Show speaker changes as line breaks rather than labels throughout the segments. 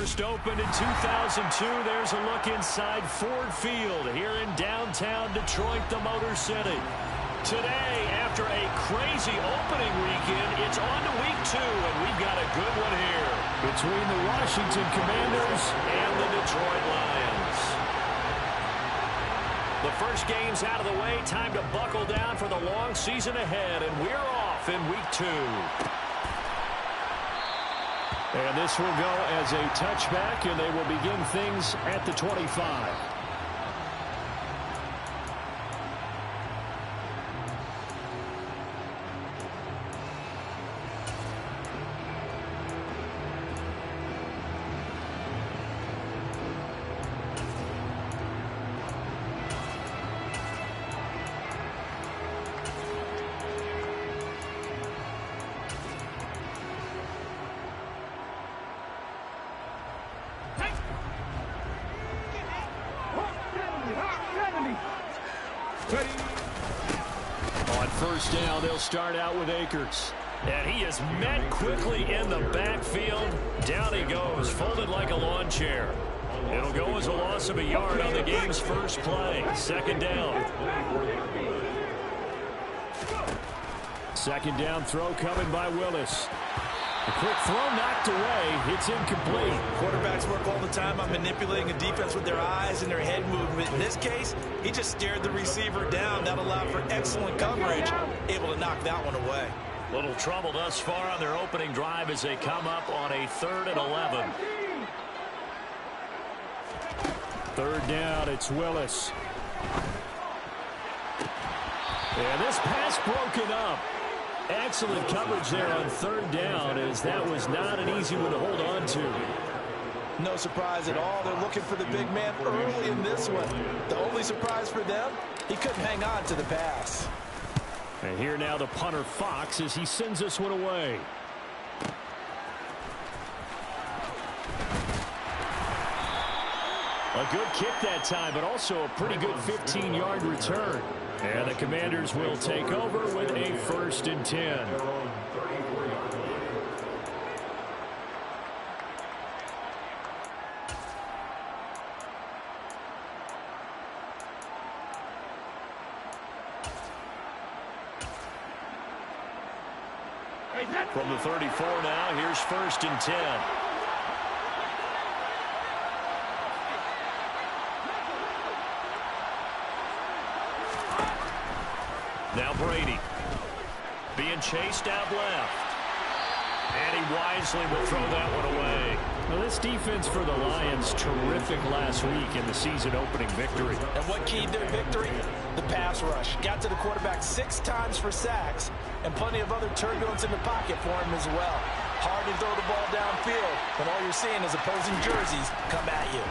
First opened in 2002. There's a look inside Ford Field here in downtown Detroit, the Motor City. Today, after a crazy opening weekend, it's on to week 2, and we've got a good one here between the Washington Commanders and the Detroit Lions. The first game's out of the way. Time to buckle down for the long season ahead, and we're off in week 2. And this will go as a touchback, and they will begin things at the 25. On first down, they'll start out with Akers. And he is met quickly in the backfield. Down he goes, folded like a lawn chair. It'll go as a loss of a yard on the game's first play. Second down. Second down throw coming by Willis. A quick throw knocked away. It's incomplete.
Quarterbacks work all the time on manipulating a defense with their eyes and their head movement. In this case, he just stared the receiver down. That allowed for excellent coverage, able to knock that one away.
Little trouble thus far on their opening drive as they come up on a 3rd and 11. Third down, it's Willis. And this pass broken up. Excellent coverage there on third down, as that was not an easy one to hold on to.
No surprise at all. They're looking for the big man early in this one. The only surprise for them, he couldn't hang on to the pass.
And here now the punter Fox as he sends this one away. A good kick that time, but also a pretty good 15-yard return. And the Commanders will take over with a 1st and 10. From the 34 now, here's 1st and 10. Now Brady being chased out left. And he wisely will throw that one away. Well, this defense for the Lions, terrific last week in the season opening victory.
And what keyed their victory? The pass rush. Got to the quarterback 6 times for sacks, and plenty of other turbulence in the pocket for him as well. Hard to throw the ball downfield when all you're seeing is opposing jerseys come at you.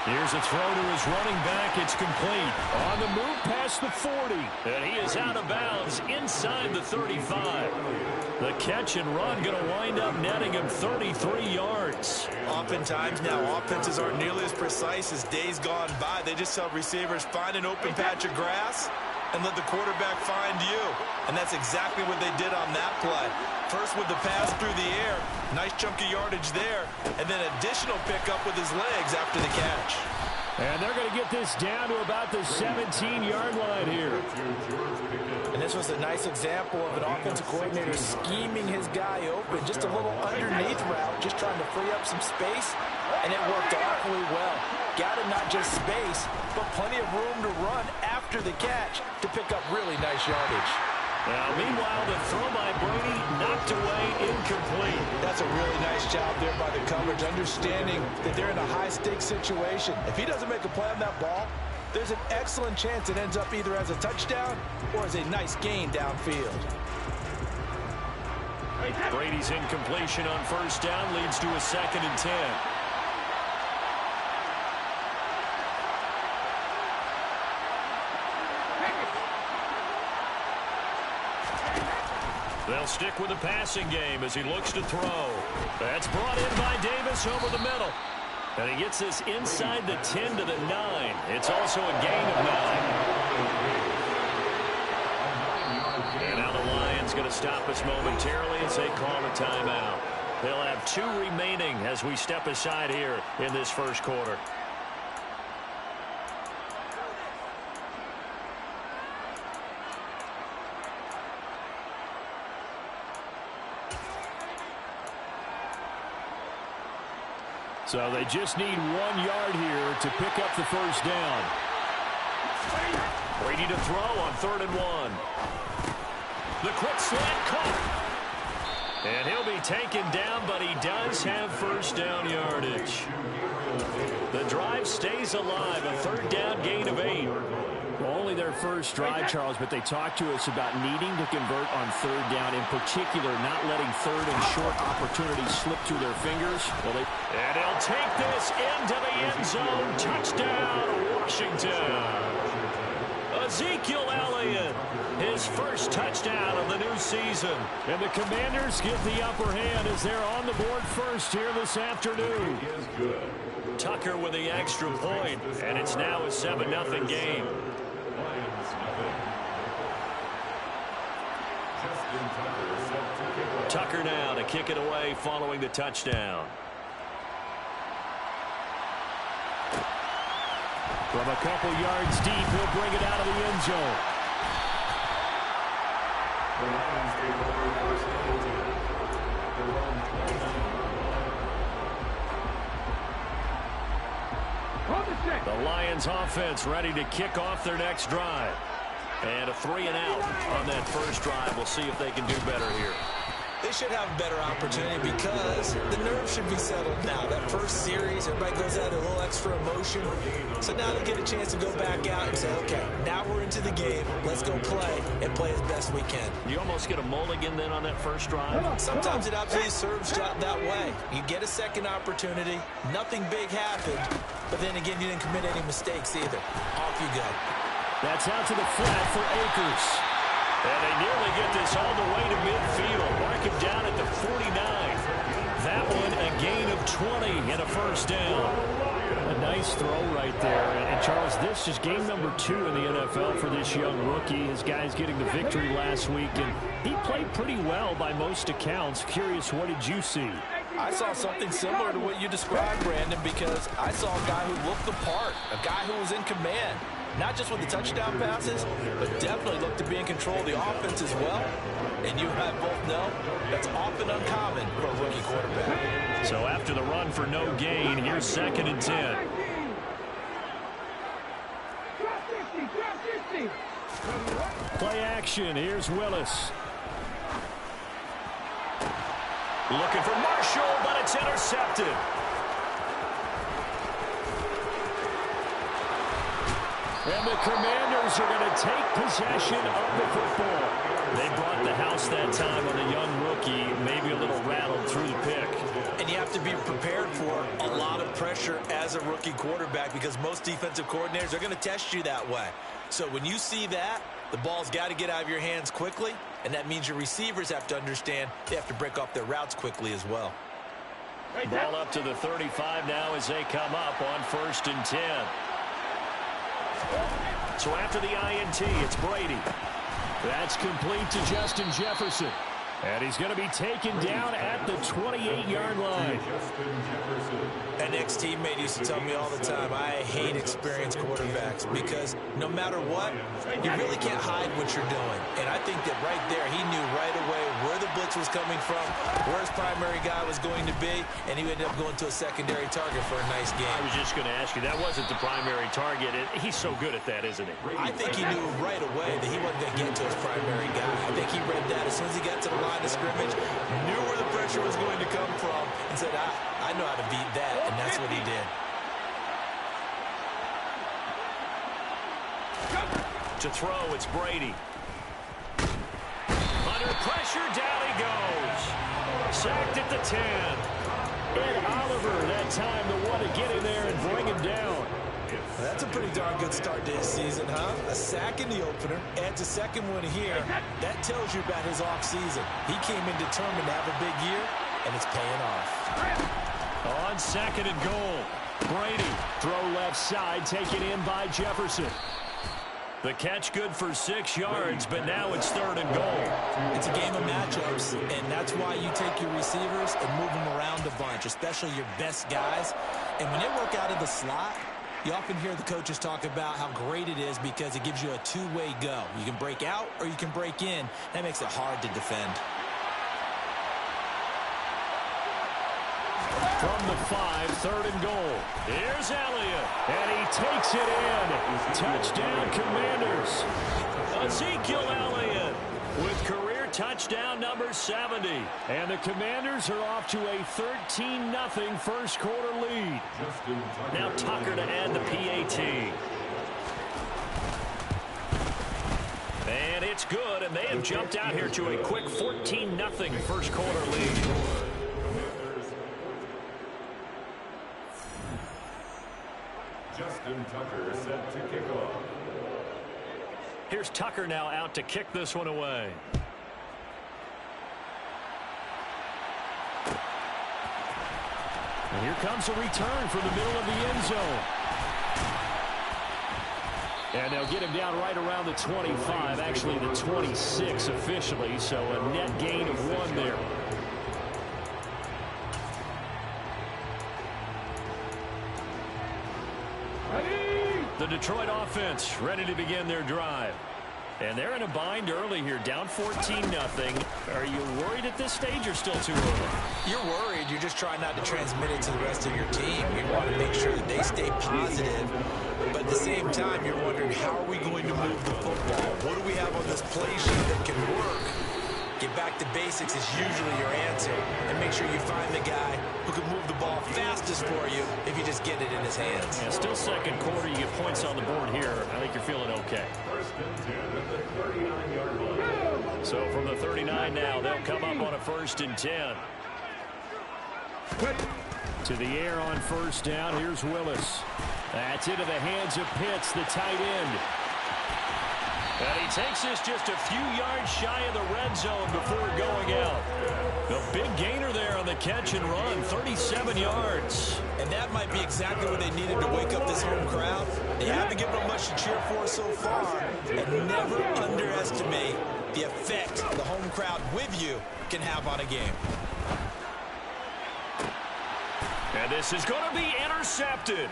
Here's a throw to his running back. It's complete. On the move past the 40. And he is out of bounds inside the 35. The catch and run going to wind up netting him 33 yards.
Oftentimes now, offenses aren't nearly as precise as days gone by. They just help receivers find an open patch of grass and let the quarterback find you. And that's exactly what they did on that play. First with the pass through the air, nice chunk of yardage there, and then additional pickup with his legs after the catch.
And they're going to get this down to about the 17-yard line here.
And this was a nice example of an offensive coordinator scheming his guy open. Just a little underneath route, just trying to free up some space, and it worked awfully well. Got him not just space, but plenty of room to run after the catch to pick up really nice yardage.
Now, meanwhile, the throw by Brady knocked away, incomplete.
That's a really nice job there by the coverage, understanding that they're in a high-stakes situation. If he doesn't make a play on that ball, there's an excellent chance it ends up either as a touchdown or as a nice gain downfield.
Brady's incompletion on first down leads to a 2nd and 10. They'll stick with the passing game as he looks to throw. That's brought in by Davis over the middle. And he gets this inside the 10 to the 9. It's also a gain of 9. And now the Lions going to stop us momentarily as they call a timeout. He'll have 2 remaining as we step aside here in this first quarter.
So they just need 1 yard here to pick up the first down.
Brady to throw on 3rd and 1. The quick slant caught. And he'll be taken down, but he does have first down yardage. The drive stays alive, a 3rd down gain of 8.
Well, only their first drive, Charles, but they talked to us about needing to convert on 3rd down, in particular not letting 3rd and short opportunities slip through their fingers. Well,
and he'll take this into the end zone. Touchdown, Washington. Ezekiel Elliott, his first touchdown of the new season.
And the Commanders get the upper hand as they're on the board first here this afternoon.
Tucker with the extra point, and it's now a 7-0 game. Tucker now to kick it away following the touchdown.
From a couple yards deep, he'll bring it out of the end zone.
The Lions offense ready to kick off their next drive. And a 3 and out on that first drive. We'll see if they can do better here.
They should have a better opportunity because the nerves should be settled now. That first series, everybody goes out a little extra emotion. So now they get a chance to go back out and say, okay, now we're into the game. Let's go play and play as best we can.
You almost get a mulligan then on that first drive?
Sometimes it absolutely serves that way. You get a second opportunity. Nothing big happened. But then again, you didn't commit any mistakes either. Off you go.
That's out to the flat for Akers.
And they nearly get this all the way to midfield. Mark him down at the 49. That one a gain of 20 and a first down.
A nice throw right there. And Charles, this is game number 2 in the NFL for this young rookie. His guys getting the victory last week, and he played pretty well by most accounts. Curious, what did you see?
I saw something similar to what you described, Brandon, because I saw a guy who looked the part, a guy who was in command. Not just with the touchdown passes, but definitely looked to be in control of the offense as well. And you and I both know that's often uncommon for a rookie quarterback.
So after the run for no gain, here's 2nd and 10.
Play action. Here's Willis.
Looking for Marshall, but it's intercepted.
And the Commanders are going to take possession of the football.
They brought the house that time on the young rookie, maybe a little rattled through the pick.
And you have to be prepared for a lot of pressure as a rookie quarterback because most defensive coordinators are going to test you that way. So when you see that, the ball's got to get out of your hands quickly, and that means your receivers have to understand they have to break off their routes quickly as well.
Ball up to the 35 now as they come up on 1st and 10. So after the INT, it's Brady.
That's complete to Justin Jefferson. And he's going to be taken down at the 28-yard line.
An ex-teammate used to tell me all the time, I hate experienced quarterbacks because no matter what, you really can't hide what you're doing. And I think that right there, he knew right away where the blitz was coming from, where his primary guy was going to be, and he ended up going to a secondary target for a nice game.
I was just going to ask you, that wasn't the primary target. He's so good at that, isn't he?
I think he knew right away that he wasn't going to get to his primary guy. I think he read that as soon as he got to the line of scrimmage, knew where the pressure was going to come from, and said, I know how to beat that, and that's what he did.
To throw, it's Brady. Under pressure, down he goes. Sacked at the 10.
Ed Oliver, that time, the one to get in there and bring him down.
That's a pretty darn good start to his season, huh? A sack in the opener, adds a second one here. That tells you about his offseason. He came in determined to have a big year, and it's paying off.
On 2nd and goal, Brady, throw left side, taken in by Jefferson.
The catch good for 6 yards, but now it's 3rd and goal.
It's a game of matchups, and that's why you take your receivers and move them around a bunch, especially your best guys. And when they work out of the slot, you often hear the coaches talk about how great it is because it gives you a two-way go. You can break out or you can break in. That makes it hard to defend.
From the 5, 3rd and goal. Here's Elliott, and he takes it in. Touchdown, Commanders. Ezekiel Elliott with career touchdown number 70. And the Commanders are off to a 13-0 first quarter lead. Now Tucker to add the PAT. And it's good, and they have jumped out here to a quick 14-0 first quarter lead.
Tucker set to kick off.
Here's Tucker now out to kick this one away. And here comes a return from the middle of the end zone. And they'll get him down right around the 25, actually the 26 officially, so a net gain of 1 there. The Detroit offense ready to begin their drive. And they're in a bind early here, down 14-0. Are you worried at this stage or still too early?
You're worried. You're just trying not to transmit it to the rest of your team. You want to make sure that they stay positive. But at the same time, you're wondering, how are we going to move the football? What do we have on this play sheet that can work? Get back to basics is usually your answer. And make sure you find the guy who can move the ball fastest for you if you just get it in his hands.
Yeah, still second quarter. You get points on the board here. I think you're feeling okay. So from the 39 now, they'll come up on a 1st and 10. To the air on 1st down. Here's Willis. That's into the hands of Pitts, the tight end. And he takes this just a few yards shy of the red zone before going out. A big gainer there on the catch and run, 37 yards.
And that might be exactly what they needed to wake up this home crowd. They haven't given them much to cheer for so far. And never underestimate the effect the home crowd with you can have on a game.
And this is going to be intercepted.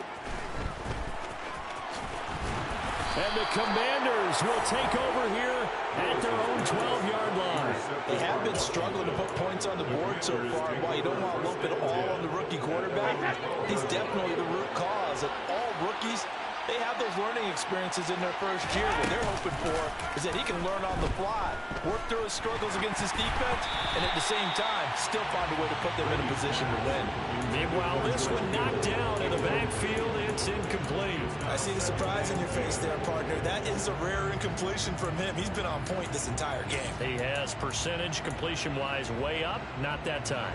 And the Commanders will take over here at their own 12-yard line.
They have been struggling to put points on the board so far. While you don't want to lump it all on the rookie quarterback, he's definitely the root cause. And all rookies, they have those learning experiences in their first year. What they're hoping for is that he can learn on the fly, work through his struggles against his defense, and at the same time, still find a way to put them in a position to win.
Meanwhile, this one knocked down in the backfield. It's incomplete.
I see the surprise in your face there, partner. That is a rare incompletion from him. He's been on point this entire game.
He has percentage completion-wise way up. Not that time.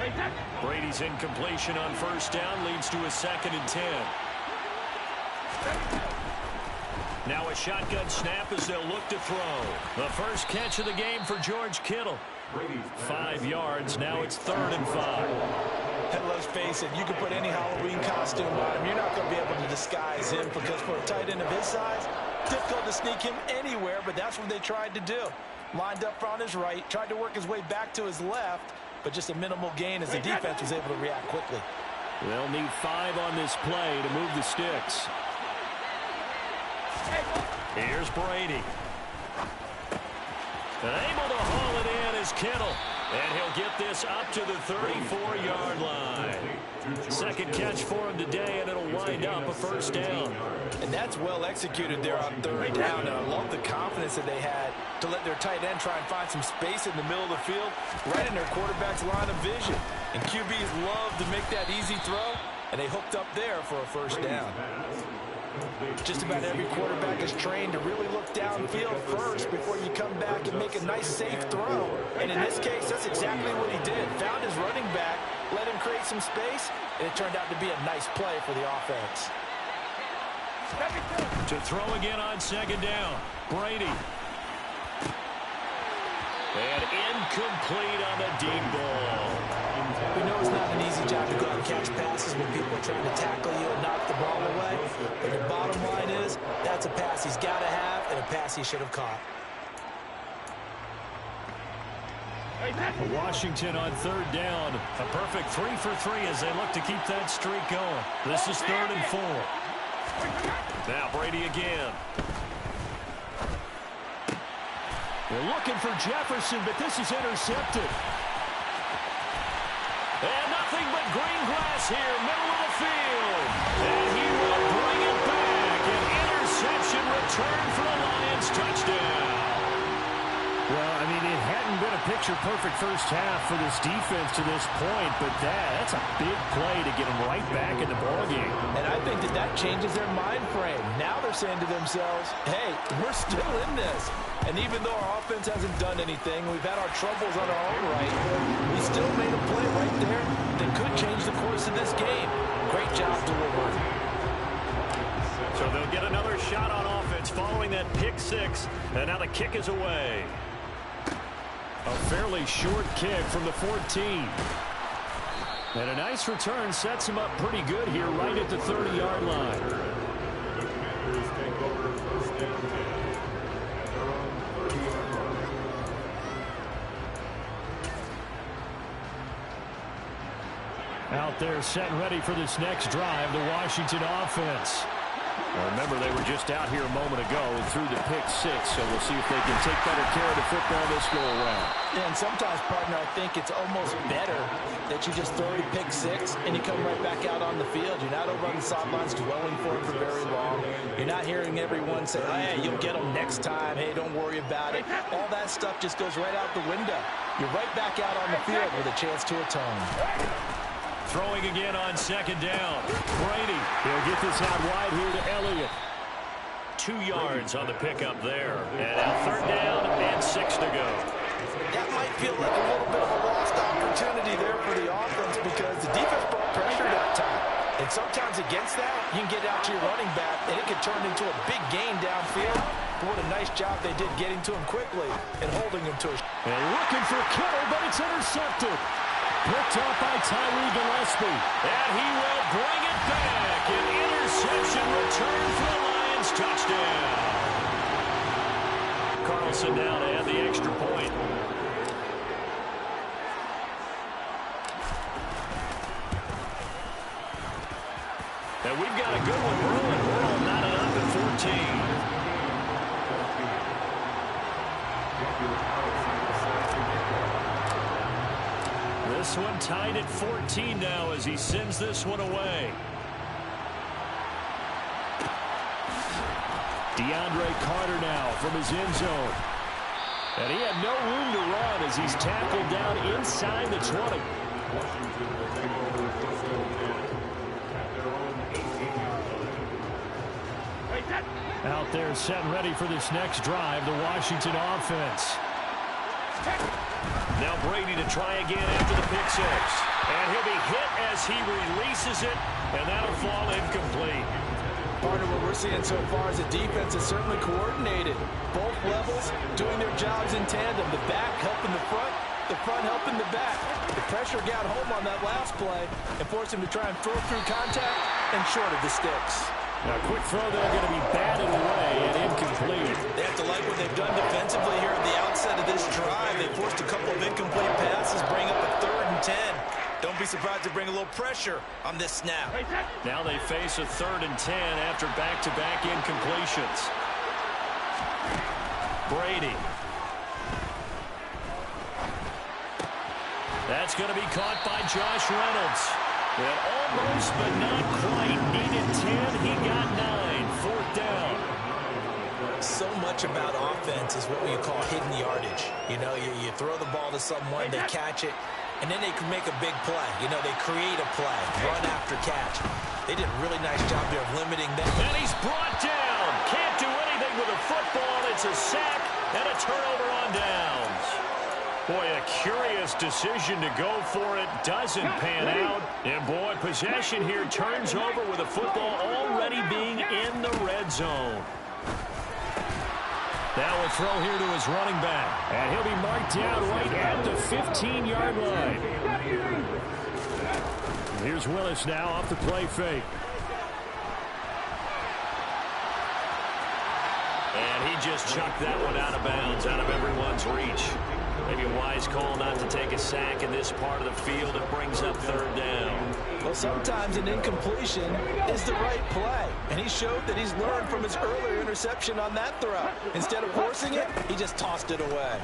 Brady's incompletion on 1st down leads to a 2nd and 10. Now a shotgun snap as they'll look to throw. The first catch of the game for George Kittle. 5 yards. Now it's 3rd and 5.
And let's face it, you can put any Halloween costume on him. You're not going to be able to disguise him because for a tight end of his size, difficult to sneak him anywhere, but that's what they tried to do. Lined up on his right, tried to work his way back to his left, but just a minimal gain as the defense was able to react quickly.
They'll need 5 on this play to move the sticks. Here's Brady. Able to haul it in is Kittle. And he'll get this up to the 34-yard line. Second catch for him today, and it'll wind up a 1st down.
And that's well executed there on 3rd down. And I love the confidence that they had to let their tight end try and find some space in the middle of the field, right in their quarterback's line of vision. And QBs love to make that easy throw, and they hooked up there for a 1st down. Just about every quarterback is trained to really look downfield first before you come back and make a nice, safe throw. And in this case, that's exactly what he did. Found his running back, let him create some space, and it turned out to be a nice play for the offense.
To throw again on 2nd down. Brady. And incomplete on the deep ball.
We know it's not an easy job to go out and catch passes when people are trying to tackle you and knock the ball away. But the bottom line is, that's a pass he's got to have and a pass he should have caught.
Washington on third down. A perfect 3 for 3 as they look to keep that streak going. This is 3rd and 4. Now Brady again. They're looking for Jefferson, but this is intercepted. And nothing but green grass here, middle of the field. And he will bring it back. An interception return for the Lions touchdown.
Well, I mean, it hadn't been a picture-perfect first half for this defense to this point, but that's a big play to get them right back in the ballgame.
And I think that changes their mind frame. Now they're saying to themselves, hey, we're still in this. And even though our offense hasn't done anything, we've had our troubles on our own right, we still made a play right there that could change the course of this game. Great job delivering.
So they'll get another shot on offense following that pick six. And now the kick is away. A fairly short kick from the 14. And a nice return sets him up pretty good here right at the 30-yard line. Out there set and ready for this next drive, the Washington offense. Well, remember, they were just out here a moment ago and threw the pick six, so we'll see if they can take better care of the football this go-around.
Yeah, and sometimes, partner, I think it's almost better that you just throw the pick six and you come right back out on the field. You're not over on the sidelines dwelling for it for very long. You're not hearing everyone say, oh, hey, you'll get them next time. Hey, don't worry about it. All that stuff just goes right out the window. You're right back out on the field with a chance to atone.
Throwing again on second down. Brady. He'll get this out wide here to Elliott. 2 yards on the pickup there. And now third down and 6 to go.
That might feel like a little bit of a lost opportunity there for the offense because the defense brought pressure that time. And sometimes against that, you can get out to your running back, and it can turn into a big gain downfield. But what a nice job they did getting to him quickly and holding him to a...
And looking for Kittle, but it's intercepted. Picked up by Tyree Gillespie. And he will bring it back. An interception return for the Lions touchdown. Carlson now to add the extra point. And we've got a good one brewing. We're all knotted up at 14. This one tied at 14 now as he sends this one away. DeAndre Carter now from his end zone. And he had no room to run as he's tackled down inside the 20. Out there set and ready for this next drive, the Washington offense. Now Brady to try again after the pick six. And he'll be hit as he releases it, and that'll fall incomplete.
Partner, what we're seeing so far is the defense is certainly coordinated. Both levels doing their jobs in tandem. The back helping the front helping the back. The pressure got home on that last play and forced him to try and throw through contact and short of the sticks.
Now, quick throw there going to be batted away and incomplete.
They have to like what they've done defensively here at the outset of this drive. They forced a couple of incomplete passes, bring up a 3rd and 10. Don't be surprised to bring a little pressure on this snap.
Now they face a 3rd and 10 after back-to-back incompletions. Brady. That's going to be caught by Josh Reynolds. And almost, but not quite. Needed 10. He got 9. 4th down.
So much about offense is what we call hidden yardage. You know, you throw the ball to someone, they catch it, and then they can make a big play. You know, they create a play, run after catch. They did a really nice job there of limiting them.
And he's brought down. Can't do anything with a football. It's a sack and a turnover on downs. Boy, a curious decision to go for it. Doesn't pan out. And, boy, possession here turns over with a football already being in the red zone. Now a throw here to his running back. And he'll be marked down right at the 15-yard line.
Here's Willis now off the play fake.
And he just chucked that one out of bounds, out of everyone's reach. Maybe a wise call not to take a sack in this part of the field. It brings up third down.
Well, sometimes an incompletion is the right play. And he showed that he's learned from his earlier interception on that throw. Instead of forcing it, he just tossed it away.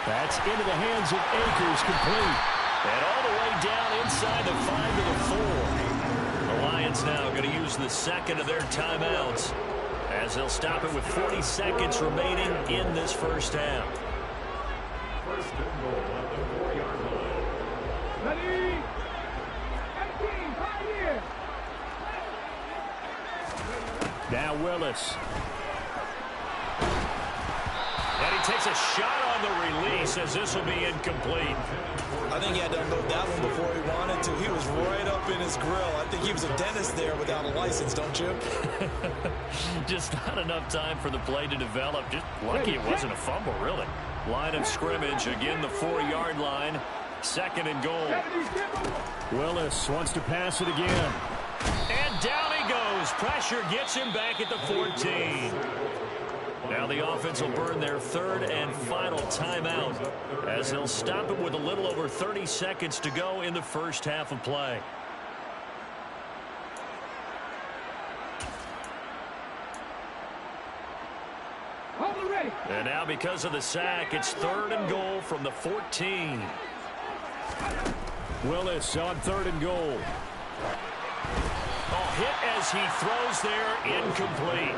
That's into the hands of Akers, complete.
And all the way down inside the 5 to the 4. The Lions now going to use the second of their timeouts, as they'll stop it with 40 seconds remaining in this first half.
Ready? 18, here.
Now Willis.
And he takes a shot on the release, as this will be incomplete.
I think he had to unload that one before he wanted to. He was right up in his grill. I think he was a dentist there without a license, don't you?
Just not enough time for the play to develop. Just lucky it wasn't a fumble, really. Line of scrimmage, again the 4-yard line. Second and goal.
Willis wants to pass it again.
And down he goes. Pressure gets him back at the 14. Now the offense will burn their third and final timeout, as they'll stop it with a little over 30 seconds to go in the first half of play. And now because of the sack, it's third and goal from the 14.
Willis on third and goal.
Oh, hit as he throws there, incomplete.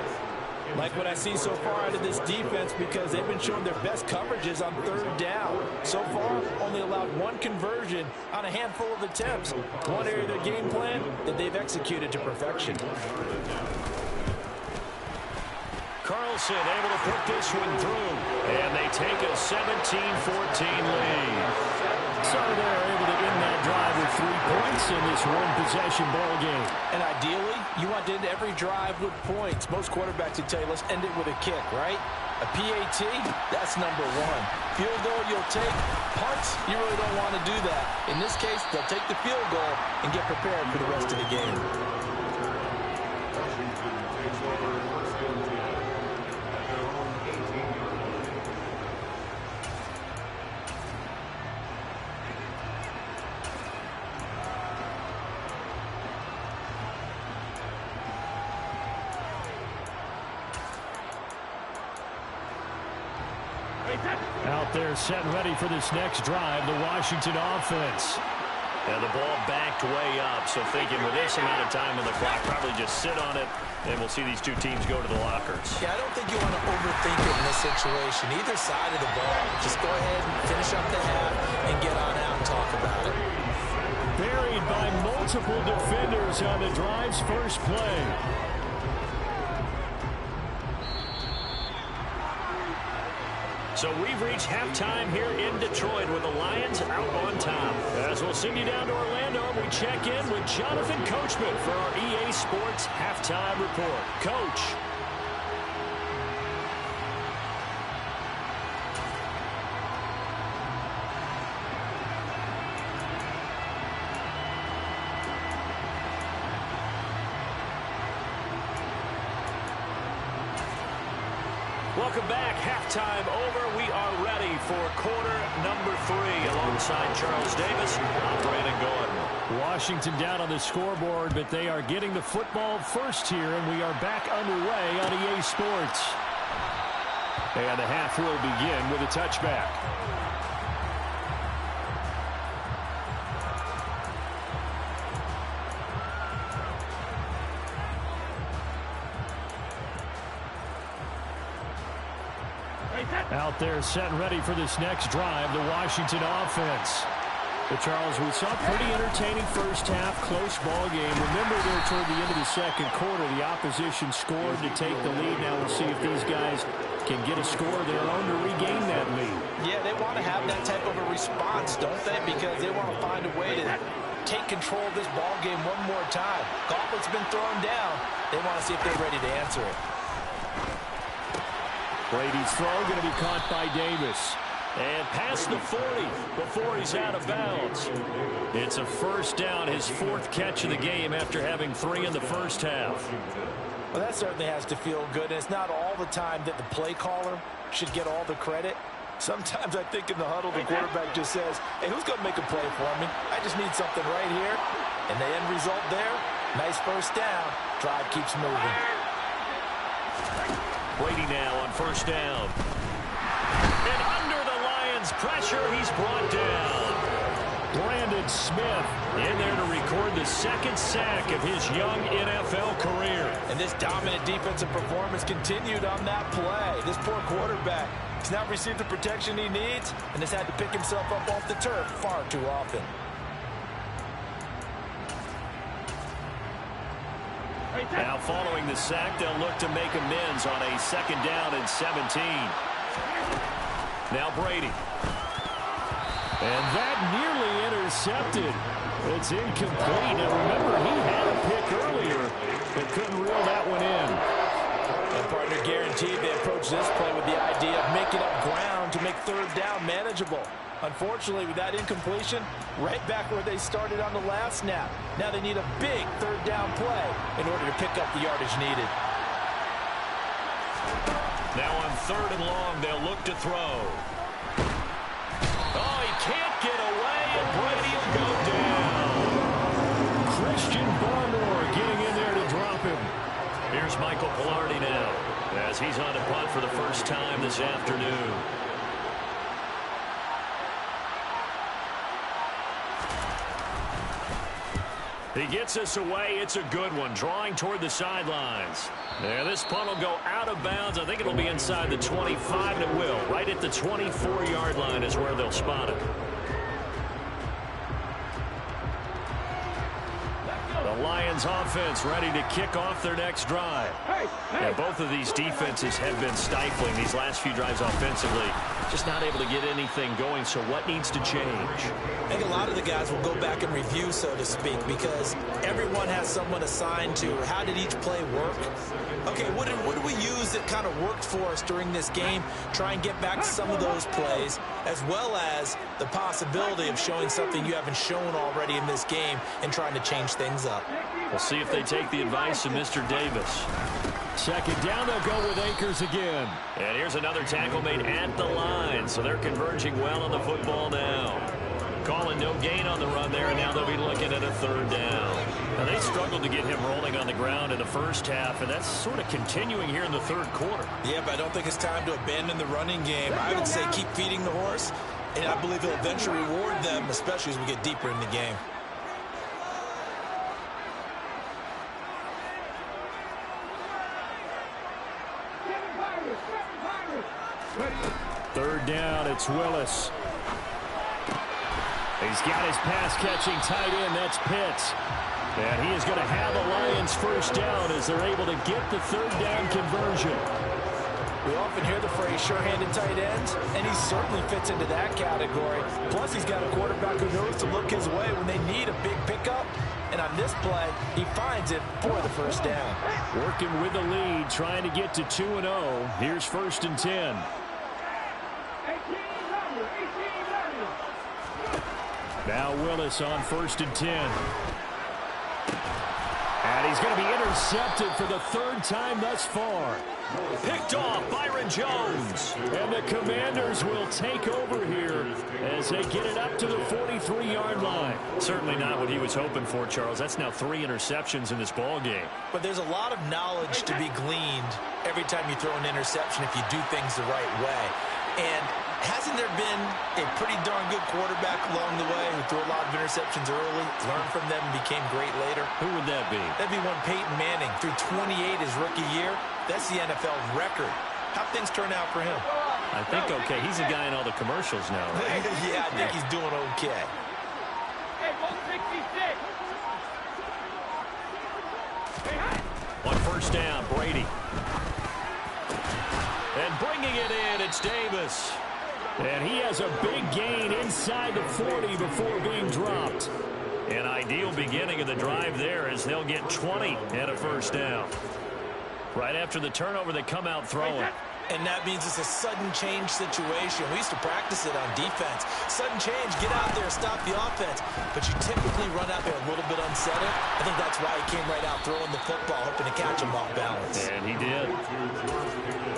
Like what I see so far out of this defense, because they've been showing their best coverages on third down. So far, only allowed one conversion on a handful of attempts. One area of their game plan that they've executed to perfection.
Carlson able to put this one through. And they take a 17-14 lead.
So they're able to end that drive with 3 points in this one-possession ball game.
And ideally, you want to end every drive with points. Most quarterbacks would tell you, let's end it with a kick, right? A PAT, that's number 1. Field goal you'll take. Punts, you really don't want to do that. In this case, they'll take the field goal and get prepared for the rest of the game.
Out there set and ready for this next drive, the Washington offense.
And the ball backed way up, so thinking with this amount of time on the clock, probably just sit on it, and we'll see these two teams go to the lockers.
Yeah, I don't think you want to overthink it in this situation. Either side of the ball, just go ahead and finish up the half and get on out and talk about it.
Buried by multiple defenders on the drive's first play.
So we've reached halftime here in Detroit with the Lions out on top. As we'll send you down to Orlando, we check in with Jonathan Coachman for our EA Sports Halftime Report. Coach. Welcome back. Halftime over. We are ready for quarter number 3 alongside Charles Davis. I'm Brandon Gordon.
Washington down on the scoreboard, but they are getting the football first here, and we are back underway on EA Sports. And the half will begin with a touchback. Out there set and ready for this next drive, the Washington offense. But Charles, we saw a pretty entertaining first half, close ball game. Remember there toward the end of the second quarter, the opposition scored to take the lead. Now we'll see if these guys can get a score of their own to regain that lead.
Yeah, they want to have that type of a response, don't they? Because they want to find a way to take control of this ball game one more time. Gauntlet's been thrown down. They want to see if they're ready to answer it.
Brady's throw going to be caught by Davis.
And past the 40 before he's out of bounds. It's a first down, his 4th catch of the game after having 3 in the first half.
Well, that certainly has to feel good. And it's not all the time that the play caller should get all the credit. Sometimes I think in the huddle, the quarterback just says, hey, who's going to make a play for me? I just need something right here. And the end result there, nice first down. Drive keeps moving.
Brady now on first down. And under the Lions' pressure, he's brought down. Brandon Smith in there to record the 2nd sack of his young NFL career.
And this dominant defensive performance continued on that play. This poor quarterback, he's not received the protection he needs and has had to pick himself up off the turf far too often.
Now following the sack, they'll look to make amends on a 2nd down and 17. Now Brady. And that nearly intercepted. It's incomplete. Now remember, he had a pick earlier, but couldn't reel that one in.
And partner guaranteed they approach this play with the idea of making up ground to make 3rd down manageable. Unfortunately, with that incompletion, right back where they started on the last snap. Now they need a big 3rd down play in order to pick up the yardage needed.
Now on 3rd and long, they'll look to throw. Oh, he can't get away, and Brady will go down. Christian Barmore getting in there to drop him. Here's Michael Pilardi now, as he's on to punt for the first time this afternoon. He gets us away. It's a good one, drawing toward the sidelines. Yeah, this punt will go out of bounds. I think it'll be inside the 25, and it will. Right at the 24-yard line is where they'll spot it. The Lions offense ready to kick off their next drive. Yeah, both of these defenses have been stifling these last few drives offensively. Just not able to get anything going, so what needs to change?
I think a lot of the guys will go back and review, so to speak, because everyone has someone assigned to how did each play work. Okay, what did we use that kind of worked for us during this game? Try and get back to some of those plays, as well as the possibility of showing something you haven't shown already in this game and trying to change things up.
We'll see if they take the advice of Mr. Davis.
2nd down, they'll go with Akers again.
And here's another tackle made at the line, so they're converging well on the football now. Calling no gain on the run there, and now they'll be looking at a 3rd down. Now, they struggled to get him rolling on the ground in the first half, and that's sort of continuing here in the 3rd quarter.
Yeah, but I don't think it's time to abandon the running game. I would say keep feeding the horse, and I believe he'll eventually reward them, especially as we get deeper in the game.
Third down, it's Willis. He's got his pass-catching tight end. That's Pitts. And he is going to have the Lions first down as they're able to get the 3rd down conversion.
We often hear the phrase sure-handed tight ends, and he certainly fits into that category. Plus, he's got a quarterback who knows to look his way when they need a big pickup. And on this play, he finds it for the first down.
Working with the lead, trying to get to 2-0. Here's 1st and 10. Now Willis on 1st and 10. And he's going to be intercepted for the 3rd time thus far.
Picked off Byron Jones.
And the Commanders will take over here as they get it up to the 43-yard line.
Certainly not what he was hoping for, Charles. That's now 3 interceptions in this ball game.
But there's a lot of knowledge to be gleaned every time you throw an interception if you do things the right way. And hasn't there been a pretty darn good quarterback along the way who threw a lot of interceptions early, learned from them, and became great later?
Who would that be?
That'd be one Peyton Manning. Threw 28 his rookie year. That's the NFL record. How'd things turn out for him?
I think okay. He's a guy in all the commercials now, right?
Yeah, I think he's doing okay.
Hey, 166.
On 1st down, Brady. And bringing it in, it's Davis.
And he has a big gain inside the 40 before being dropped.
An ideal beginning of the drive there as they'll get 20 and a 1st down. Right after the turnover, they come out throwing.
And that means it's a sudden change situation. We used to practice it on defense. Sudden change, get out there, stop the offense. But you typically run out there a little bit unsettled. I think that's why he came right out throwing the football, hoping to catch him off balance.
And he did.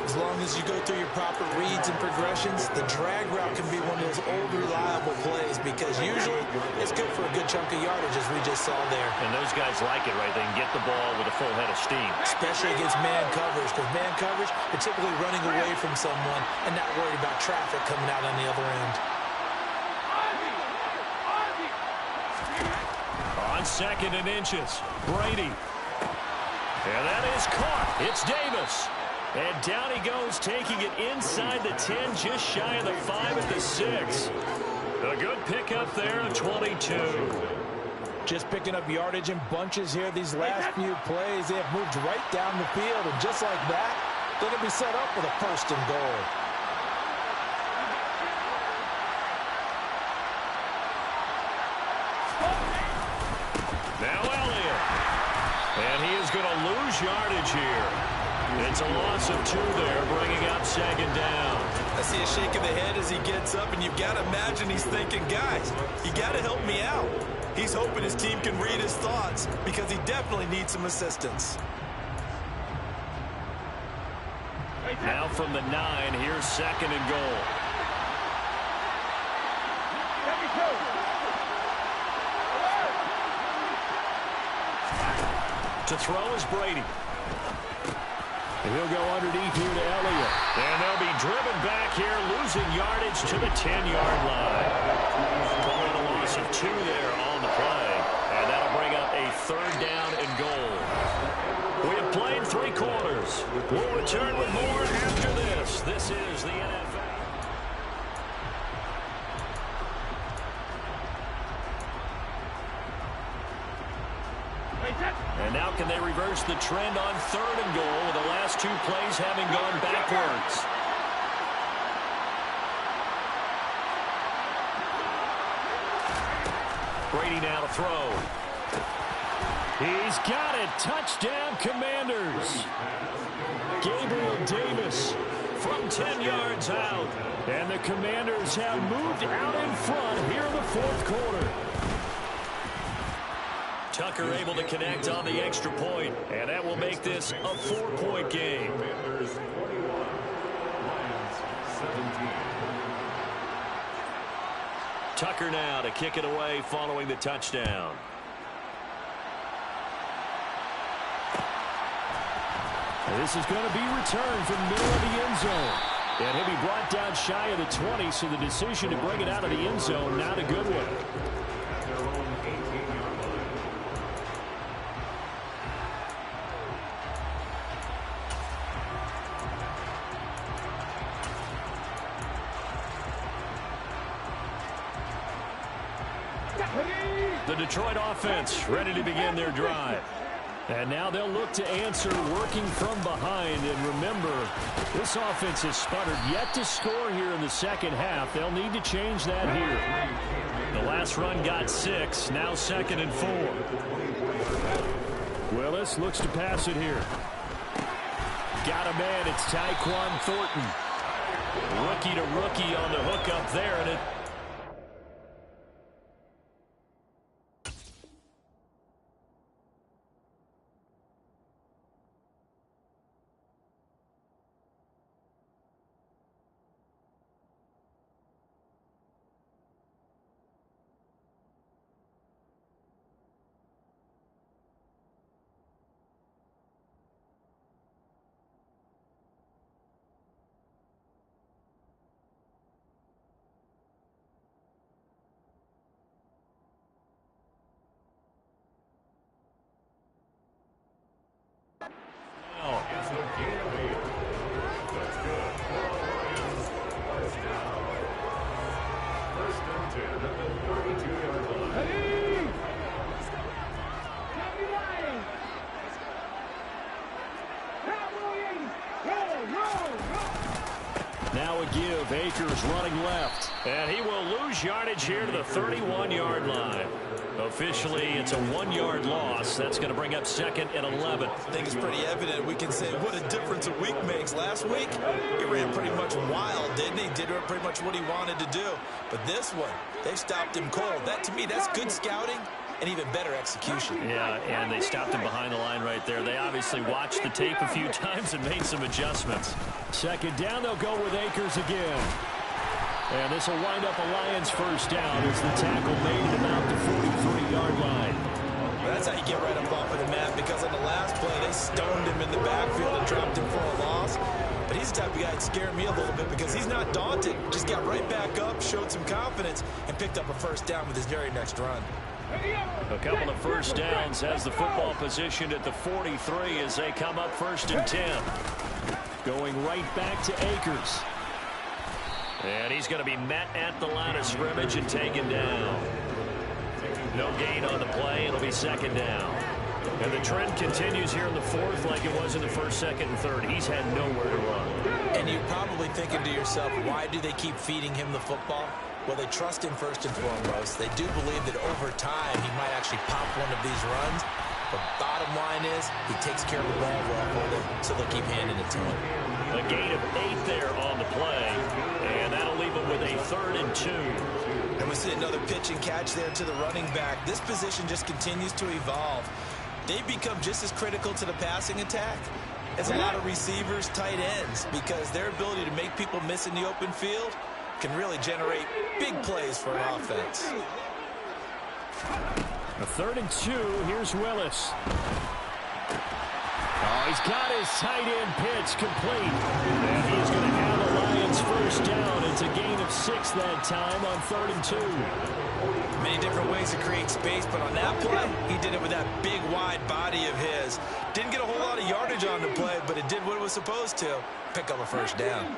As long as you go through your proper reads and progressions, the drag route can be one of those old, reliable plays because usually it's good for a good chunk of yardage, as we just saw there.
And those guys like it, right? They can get the ball with a full head of steam.
Especially against man coverage, because man coverage, they're typically running away from someone and not worried about traffic coming out on the other end.
On 2nd and inches, Brady. And that is caught. It's Davis. And down he goes, taking it inside the 10, just shy of the 5 at the 6. A good pickup there of 22.
Just picking up yardage in bunches here these last few plays. They have moved right down the field, and just like that, they're going to be set up with a 1st and goal.
Now Elliott. And he is going to lose yardage here. It's a loss of 2 there, bringing up 2nd down.
I see a shake of the head as he gets up, and you've got to imagine he's thinking, guys, you got to help me out. He's hoping his team can read his thoughts because he definitely needs some assistance.
Now from the 9, here's 2nd and goal. To throw is Brady. And he'll go underneath here to Elliott. And they'll be driven back here, losing yardage to the 10-yard line. Calling a loss of 2 there on the play. And that'll bring up a 3rd down and goal. We have played 3 quarters. We'll return with more after this. This is the NFL. And now can they reverse the trend on 3rd and goal with the last 2 plays having gone backwards? Brady now to throw. He's got it. Touchdown, Commanders. Gabriel Davis from 10 yards out. And the Commanders have moved out in front here in the 4th quarter. Tucker able to connect on the extra point, and that will make this a 4-point game. Tucker now to kick it away following the touchdown. And this is going to be returned from the middle of the end zone. And he'll be brought down shy of the 20, so the decision to bring it out of the end zone, not a good one. The Detroit offense ready to begin their drive. And now they'll look to answer working from behind. And remember, this offense has sputtered yet to score here in the 2nd half. They'll need to change that here. The last run got 6. Now 2nd and 4. Willis looks to pass it here. Got a man. It's Tyquan Thornton. Rookie to rookie on the hook up there. And it Now a give with Akers running left.
And he will lose yardage here to the 31-yard line. Officially, it's a 1-yard loss. That's going to bring up 2nd and 11.
I think it's pretty evident. We can say what a difference a week makes. Last week, he ran pretty much wild, didn't he? Did pretty much what he wanted to do. But this one, they've stopped him cold. That, to me, that's good scouting and even better execution.
Yeah, and they stopped him behind the line right there. They obviously watched the tape a few times and made some adjustments.
2nd down, they'll go with Akers again. And this will wind up a Lions first down as the tackle made about the 43-yard line.
Well, that's how you get right up off of the mat, because on the last play, they stoned him in the backfield and dropped him for a loss. But he's the type of guy that scared me a little bit because he's not daunted. Just got right back up, showed some confidence, and picked up a first down with his very next run.
A couple of first downs has the football positioned at the 43 as they come up 1st and 10.
Going right back to Akers.
And he's going to be met at the line of scrimmage and taken down. No gain on the play. It'll be 2nd down. And the trend continues here in the 4th like it was in the 1st, 2nd, and 3rd. He's had nowhere to run.
And you're probably thinking to yourself, why do they keep feeding him the football? Well, they trust him first and foremost. They do believe that over time he might actually pop one of these runs. But bottom line is he takes care of the ball well for them, so they'll keep handing it to him.
A gain of 8 there on the play. And that'll leave him with a 3rd and 2.
And we see another pitch and catch there to the running back. This position just continues to evolve. They become just as critical to the passing attack as a lot of receivers, tight ends, because their ability to make people miss in the open field can really generate big plays for an offense.
A 3rd and 2. Here's Willis. Oh, he's got his tight end pitch complete. And he's going to have the Lions first down. It's a gain of 6 that time on 3rd and 2.
Many different ways to create space, but on that play, he did it with that big, wide body of his. Didn't get a whole lot of yardage on the play, but it did what it was supposed to. Pick up a first down.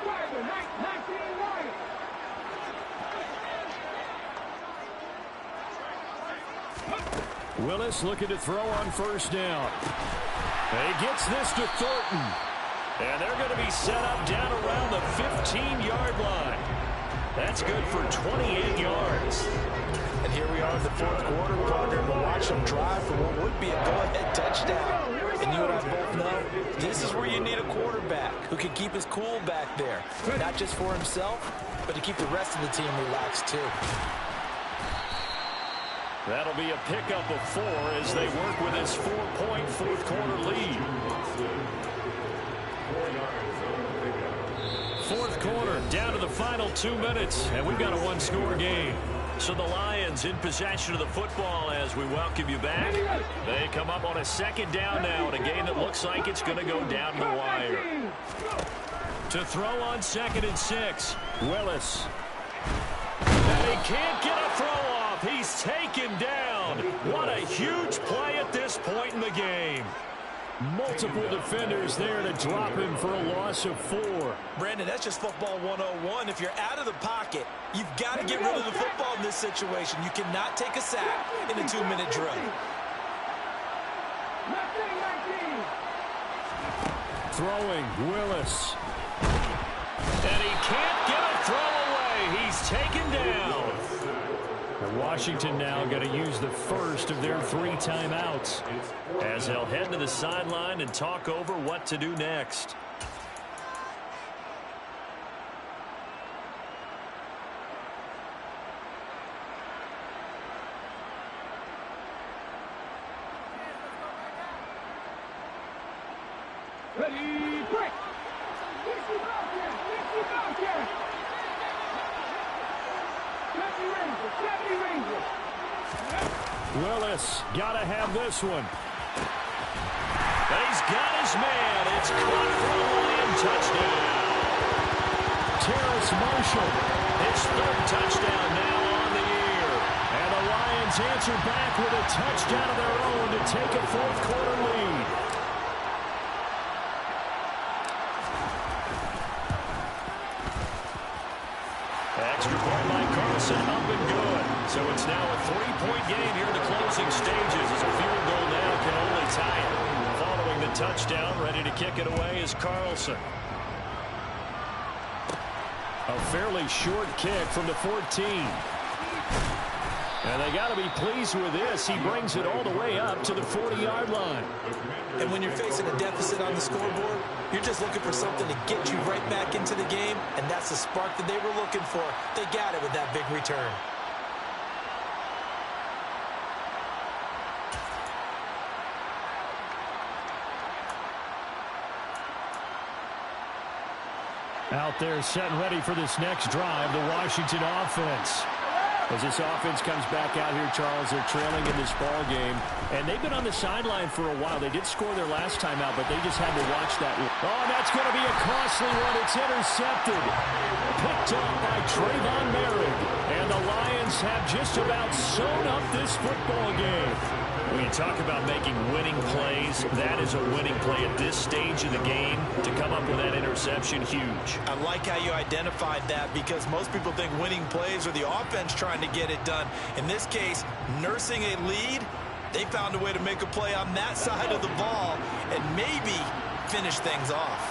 Willis looking to throw on 1st down. And he gets this to Thornton.
And they're going to be set up down around the 15-yard line. That's good for 28 yards.
And here we are in the 4th quarter, partner. We'll watch them drive for what would be a go-ahead touchdown. And you and I both know this is where you need a quarterback who can keep his cool back there. Not just for himself, but to keep the rest of the team relaxed too.
That'll be a pickup of 4 as they work with this 4-point 4th quarter lead. 4th quarter, down to the final 2 minutes, and we've got a 1-score game. So the Lions in possession of the football as we welcome you back. They come up on a 2nd down now in a game that looks like it's going to go down the wire. To throw on 2nd and 6, Willis. And he can't get a throw off. He's taken down. What a huge play at this point in the game.
Multiple defenders there to drop him for a loss of 4.
Brandon, that's just football 101. If you're out of the pocket, you've got to get rid of the football in this situation. You cannot take a sack in a 2-minute drill.
Throwing, Willis.
And he can't get a throw away. He's taken down.
And Washington now going to use the first of their 3 timeouts
as they'll head to the sideline and talk over what to do next.
Ready, break!
Willis got to have this one.
But he's got his man. It's caught for a Lion touchdown.
Terrace Marshall.
His 3rd touchdown now on the year.
And the Lions answer back with a touchdown of their own to take a 4th quarter lead.
Extra point by Carlson, up and good. So it's now a 3-point game here in the closing stages as a field goal now can only tie it. Following the touchdown, ready to kick it away is Carlson.
A fairly short kick from the 14. And they got to be pleased with this. He brings it all the way up to the 40-yard line.
And when you're facing a deficit on the scoreboard, you're just looking for something to get you right back into the game, and that's the spark that they were looking for. They got it with that big return.
Out there set and ready for this next drive, the Washington offense. As this offense comes back out here, Charles, they're trailing in this ball game, and they've been on the sideline for a while. They did score their last time out, but they just had to watch that. Oh, that's going to be a costly one. It's intercepted. Picked up by Trayvon Merritt, and the Lions have just about sewn up this football game. When you talk about making winning plays, that is a winning play at this stage of the game. To come up with that interception, huge.
I like how you identified that, because most people think winning plays are the offense trying to get it done. In this case, nursing a lead, they found a way to make a play on that side of the ball and maybe finish things off.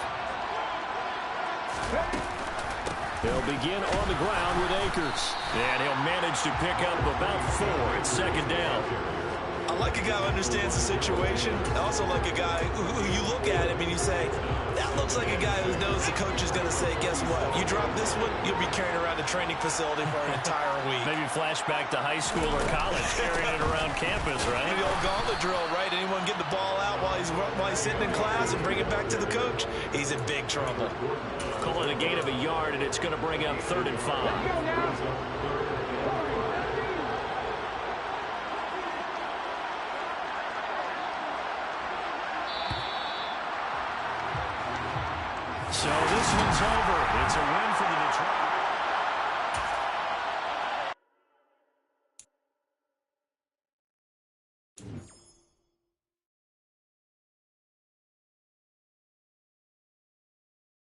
They'll begin on the ground with Akers. And he'll manage to pick up about 4. It's second down.
I like a guy who understands the situation. I also like a guy who you look at him and you say, that looks like a guy who knows the coach is going to say, guess what? You drop this one, you'll be carrying around a training facility for an entire week.
Maybe flashback to high school or college, carrying it around campus, right?
Maybe the old gauntlet drill, right? Anyone get the ball out while he's sitting in class and bring it back to the coach? He's in big trouble.
Call it a gain of a yard, and it's going to bring up 3rd and 5. So this one's over. It's a win for the